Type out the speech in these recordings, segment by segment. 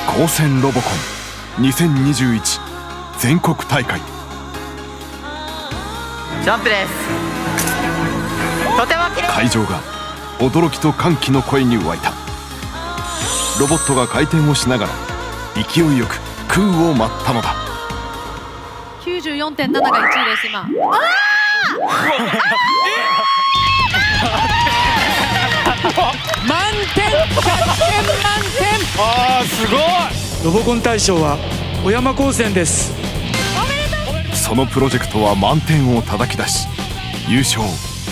高専ロボコン2021全国大会。ジャンプです。とても綺麗。会場が驚きと歓喜の声に沸いた。ロボットが回転をしながら勢いよく空を舞ったのだ。94.7 が1位です今。満点、100点満点。あーすごい。ロボコン大賞は小山高専です。そのプロジェクトは満点を叩き出し、優勝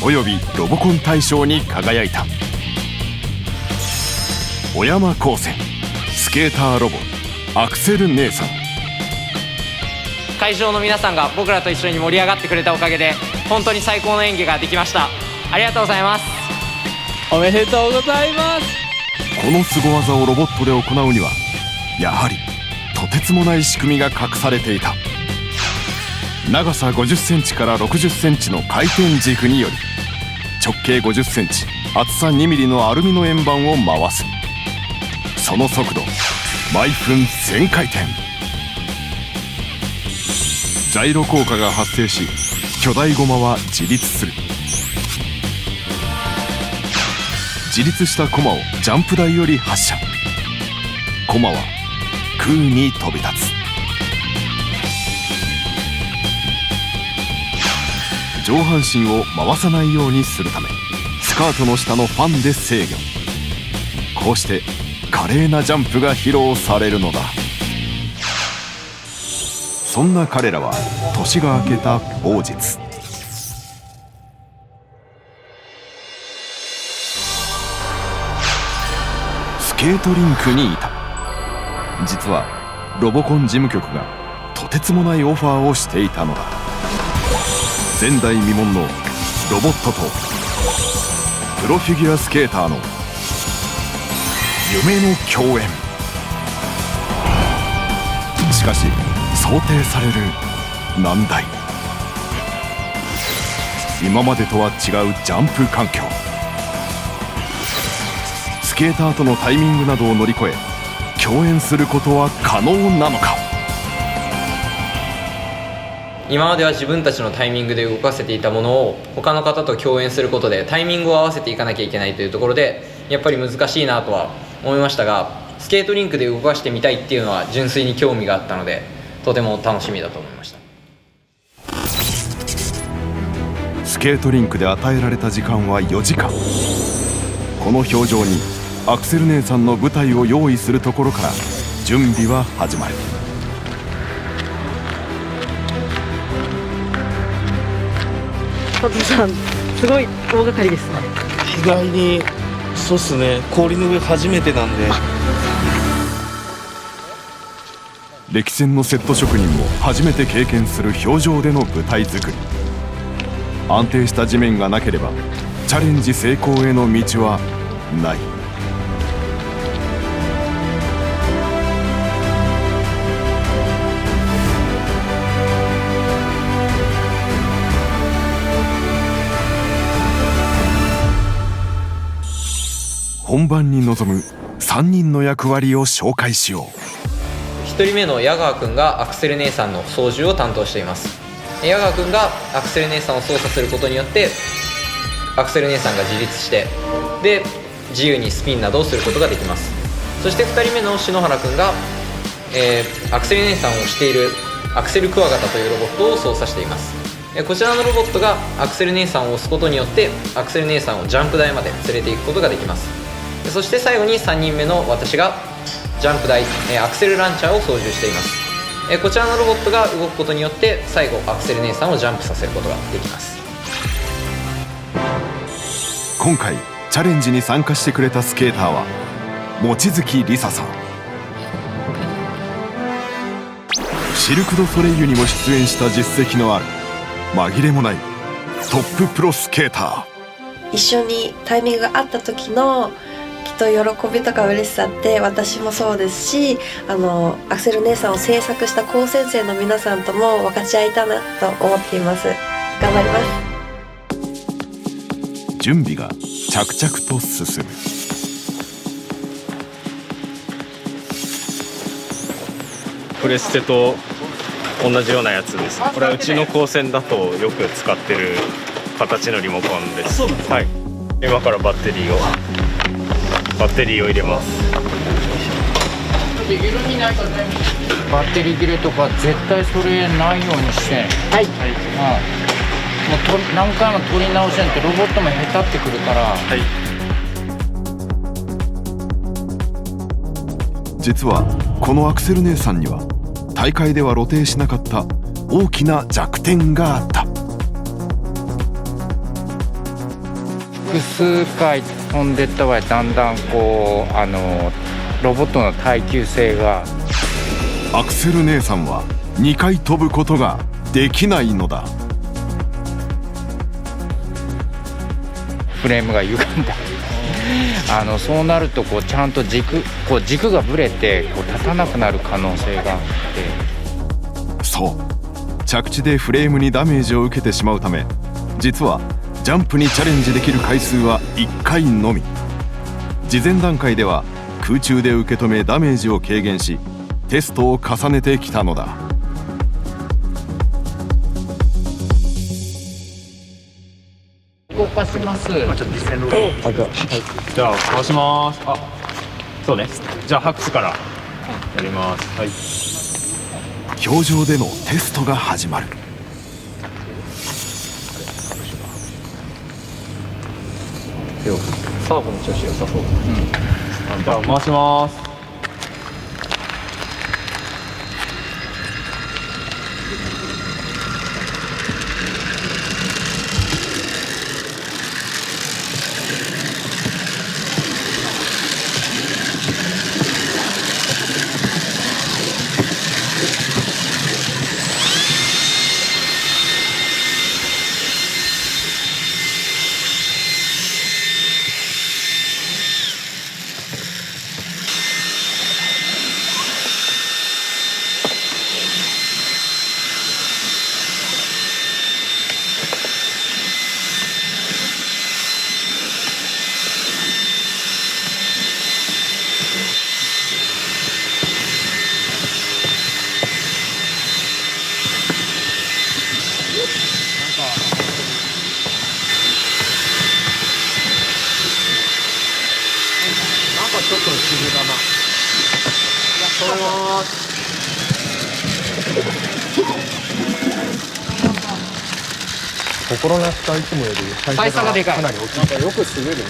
およびロボコン大賞に輝いた。小山高専スケーターロボアクセル姉さん。会場の皆さんが僕らと一緒に盛り上がってくれたおかげで本当に最高の演技ができました。ありがとうございます。おめでとうございます。この凄技をロボットで行うにはやはりとてつもない仕組みが隠されていた。長さ50センチから60センチの回転軸により直径50センチ厚さ2ミリのアルミの円盤を回す。その速度毎分1000回転。ジャイロ効果が発生し巨大ゴマは自立する。自立したコマをジャンプ台より発射。コマは空に飛び立つ。上半身を回さないようにするためスカートの下のファンで制御。こうして華麗なジャンプが披露されるのだ。そんな彼らは年が明けた某日、スケートリンクにいた。実はロボコン事務局がとてつもないオファーをしていたのだ。前代未聞のロボットとプロフィギュアスケーターの夢の共演。しかし想定される難題、今までとは違うジャンプ環境。スケーターとのタイミングなどを乗り越え共演することは可能なのか。今までは自分たちのタイミングで動かせていたものを他の方と共演することでタイミングを合わせていかなきゃいけないというところでやっぱり難しいなとは思いましたが、スケートリンクで動かしてみたいっていうのは純粋に興味があったのでとても楽しみだと思いました。スケートリンクで与えられた時間は4時間。この表情にアクセル姉さんの舞台を用意するところから準備は始まる。佐藤さん、すごい大掛かりですね。意外にそうっすね。氷の上初めてなんで。歴戦のセット職人も初めて経験する表情での舞台作り。安定した地面がなければチャレンジ成功への道はない。本番に臨む3人の役割を紹介しよう。1人目の矢川くんがアクセル姉さんの操縦を担当しています。矢川くんがアクセル姉さんを操作することによってアクセル姉さんが自立してで自由にスピンなどをすることができます。そして2人目の篠原くんが、アクセル姉さんをしているアクセルクワガタというロボットを操作しています。こちらのロボットがアクセル姉さんを押すことによってアクセル姉さんをジャンプ台まで連れていくことができます。そして最後に3人目の私がジャンプ台、アクセルランチャーを操縦しています。こちらのロボットが動くことによって最後アクセル姉さんをジャンプさせることができます。今回チャレンジに参加してくれたスケーターは望月梨沙さん。シルク・ドゥ・ソレイユにも出演した実績のある紛れもないトッププロスケーター。一緒にタイミングがあった時のきっと喜びとか嬉しさって私もそうですし、アクセル姉さんを制作した高専生の皆さんとも分かち合いたいなと思っています。頑張ります。準備が着々と進む。プレステと同じようなやつです。これはうちの高専だとよく使ってる形のリモコンです。はい、今からバッテリーを入れます。バッテリー切れとか絶対それないようにして。はい。もう何回も取り直せんとロボットも下手ってくるから。はい。実はこのアクセル姉さんには大会では露呈しなかった大きな弱点があった。複数回飛んでった場合だんだんこうロボットの耐久性が。アクセル姉さんは2回飛ぶことができないのだ。フレームが歪んだりそうなるとこうちゃんと軸がぶれてこう立たなくなる可能性があって。そう、着地でフレームにダメージを受けてしまうため、実はジャンプにチャレンジできる回数は1回のみ。事前段階では空中で受け止めダメージを軽減しテストを重ねてきたのだ。動かします。じゃあ回します。そうね。じゃあ拍手からやります。はい。氷上でのテストが始まる。サーブの調子良さそう。じゃあ回します。ちょっと不思議だな。止めます。心なしかいつもよりサイ差がでかい。かなり大きい。よく滑るね。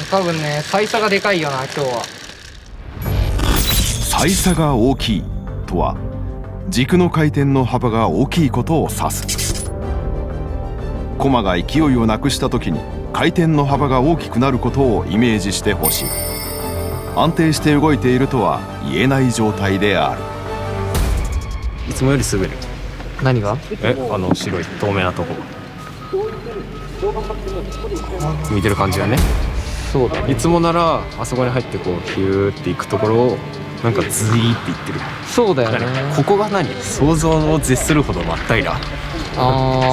多分ね、サイ差がでかいよな、今日は。差差が大きいとは軸の回転の幅が大きいことを指す。駒が勢いをなくした時に回転の幅が大きくなることをイメージしてほしい。安定して動いているとは言えない状態である。いつもより滑る。何が？白い透明なとこ見てる感じがね。そうだね。いつもならあそこに入ってこうヒューっていくところをなんかズイーっていってる。そうだよね。ここが想像を絶するほど真っ平ら。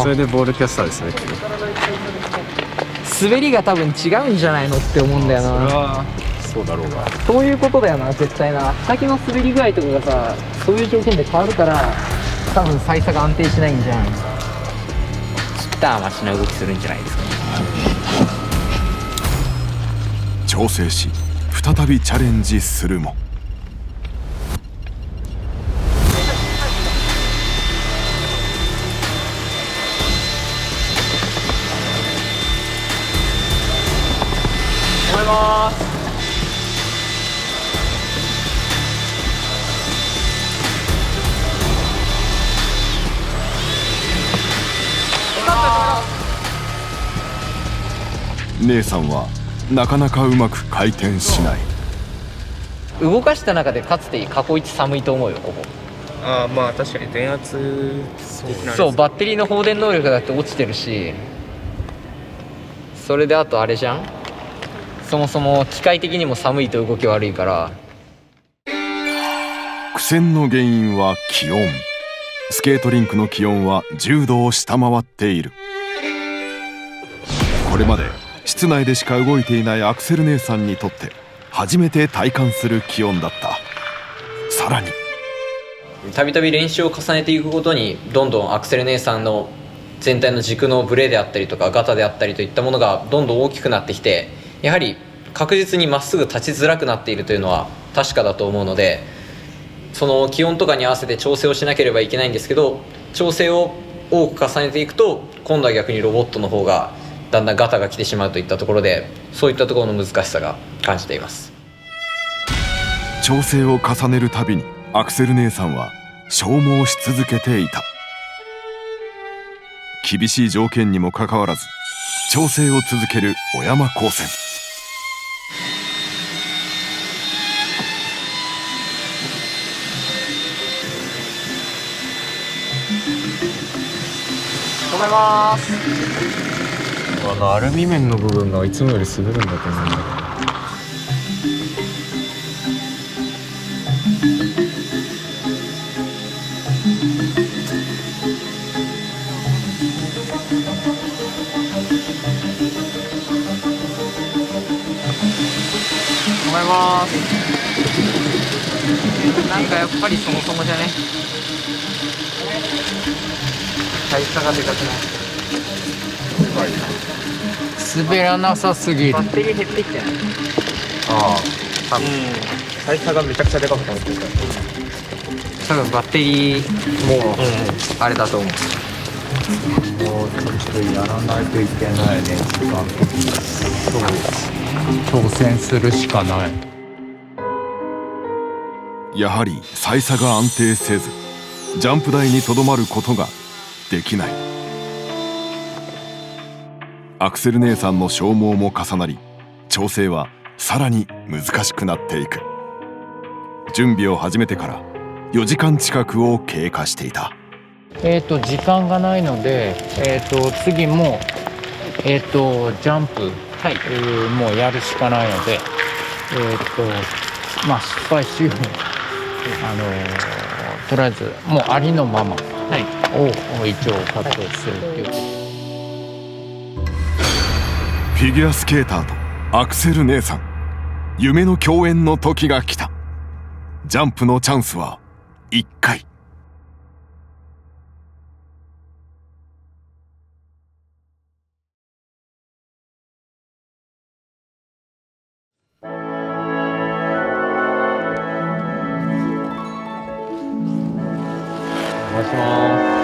それでボールキャスターですね。滑りが多分違うんじゃないのって思うんだよな。それはそうだろうが。そういうことだよな、絶対な。先の滑り具合とかがさ、そういう条件で変わるから多分サイ差が安定しないんじゃん。切ったマシな動きするんじゃないですか。調整し再びチャレンジするも思います。姉さんはなかなかうまく回転しない。動かした中でかつて過去一寒いと思うよ、ここ。まあ確かに電圧そう、バッテリーの放電能力だって落ちてるし、それであとあれじゃん、そもそも機械的にも寒いと動き悪いから。苦戦の原因は気温。スケートリンクの気温は10度を下回っている。これまで室内でしか動いていないアクセル姉さんにとって初めて体感する気温だった。さらにたびたび練習を重ねていくごとにどんどんアクセル姉さんの全体の軸のブレであったりとかガタであったりといったものがどんどん大きくなってきて、やはり確実にまっすぐ立ちづらくなっているというのは確かだと思うので、その気温とかに合わせて調整をしなければいけないんですけど、調整を多く重ねていくと今度は逆にロボットの方がだんだんガタが来てしまうといったところで、そういったところの難しさが感じています。調整を重ねるたびにアクセル姉さんは消耗し続けていた。厳しい条件にもかかわらず調整を続ける小山高専。止めます。アルミ面の部分がいつもより滑るんだと思うんだけど。止めます。なんかやっぱりそもそもじゃね、大差がでかくない？滑らなさすぎる。バッテリー減ってきてない？ああ、多分大差がめちゃくちゃでかくなってるから。多分バッテリーもあれだと思う。もうちょっとやらないといけないね、時間的に。そう、挑戦するしかない。やはり歳差が安定せずジャンプ台にとどまることができない。アクセル姉さんの消耗も重なり調整はさらに難しくなっていく。準備を始めてから4時間近くを経過していた。時間がないので、次もジャンプ、もうやるしかないので、まあ失敗しようにとりあえずもうありのままを一応活動するっていう。フィギュアスケーターとアクセル姉さん、夢の共演の時が来た。ジャンプのチャンスは1回。お願いします。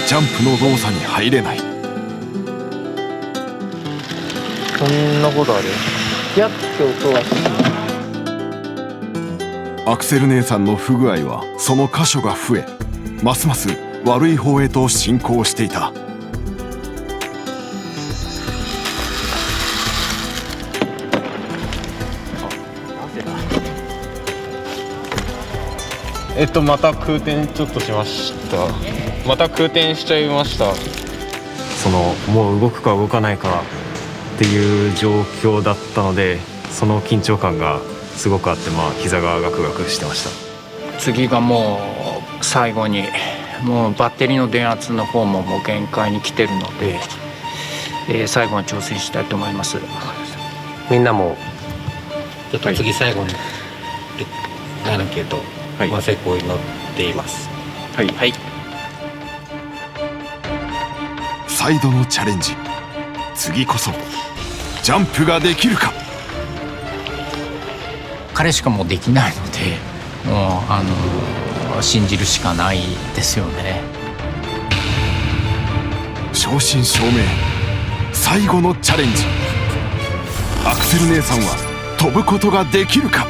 ジャンプの動作に入れない。そんなことある？ギャッて音はアクセル姉さんの不具合はその箇所が増え、ますます悪い方へと進行していた。また空転ちょっとしました。また空転しちゃいました。もう動くか動かないかっていう状況だったので、その緊張感がすごくあって、膝がガクガクしてました。次がもう最後にもうバッテリーの電圧の方ももう限界に来てるので、最後に挑戦したいと思います。みんなもちょっと次最後になるけど、成功を祈っています。はい、再度のチャレンジ。次こそジャンプができるか。彼しかもうできないので、もう信じるしかないですよね。正真正銘最後のチャレンジ。アクセル姉さんは飛ぶことができるか。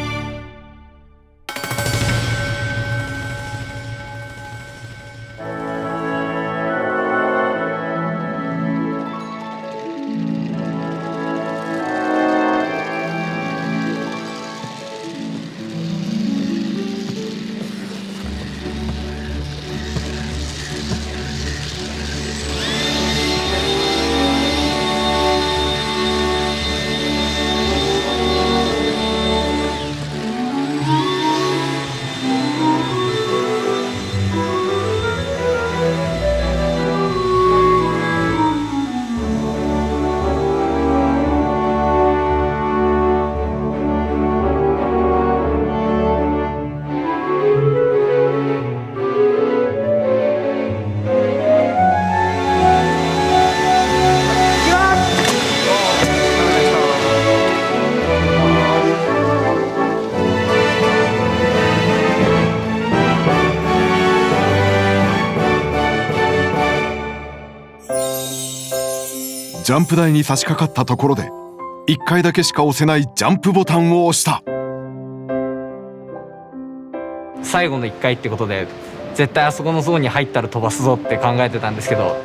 ジャンプ台に差し掛かったところで1回だけしか押せないジャンプボタンを押した。最後の1回ってことで絶対あそこのゾーンに入ったら飛ばすぞって考えてたんですけど、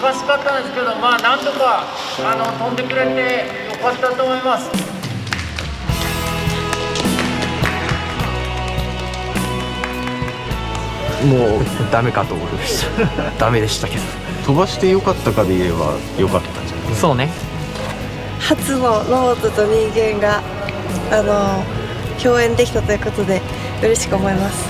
難しかったんですけど、なんとか飛んでくれてよかったと思います。もうダメかと思いましたダメでしたけど、飛ばしてよかったかで言えばよかったんじゃないですか。そうね、初のロボットと人間が共演できたということで嬉しく思います。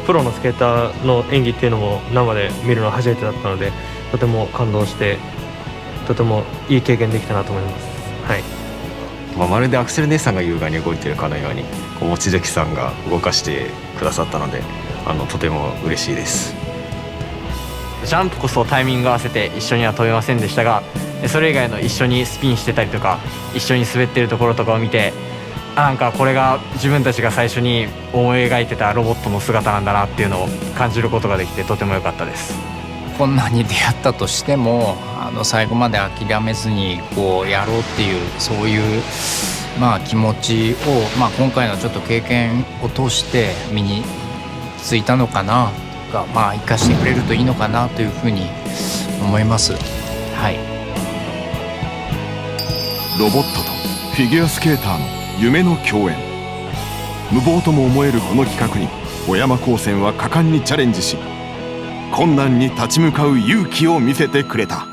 プロのスケーターの演技っていうのも生で見るのは初めてだったので、とても感動してとてもいい経験できたなと思います。はい、まるでアクセル姉さんが優雅に動いているかのように望月さんが動かしてくださったのでとても嬉しいです。ジャンプこそタイミング合わせて一緒には飛べませんでしたが、それ以外の一緒にスピンしてたりとか一緒に滑ってるところとかを見て、なんかこれが自分たちが最初に思い描いてたロボットの姿なんだなっていうのを感じることができてとても良かったです。困難に出会ったとしても最後まで諦めずにやろうっていうそういう気持ちを、今回のちょっと経験を通して身についたのかなが、生かしてくれるといいのかなというふうに思います。はい、ロボットとフィギュアスケーターの夢の共演。無謀とも思えるこの企画に小山高専は果敢にチャレンジし、困難に立ち向かう勇気を見せてくれた。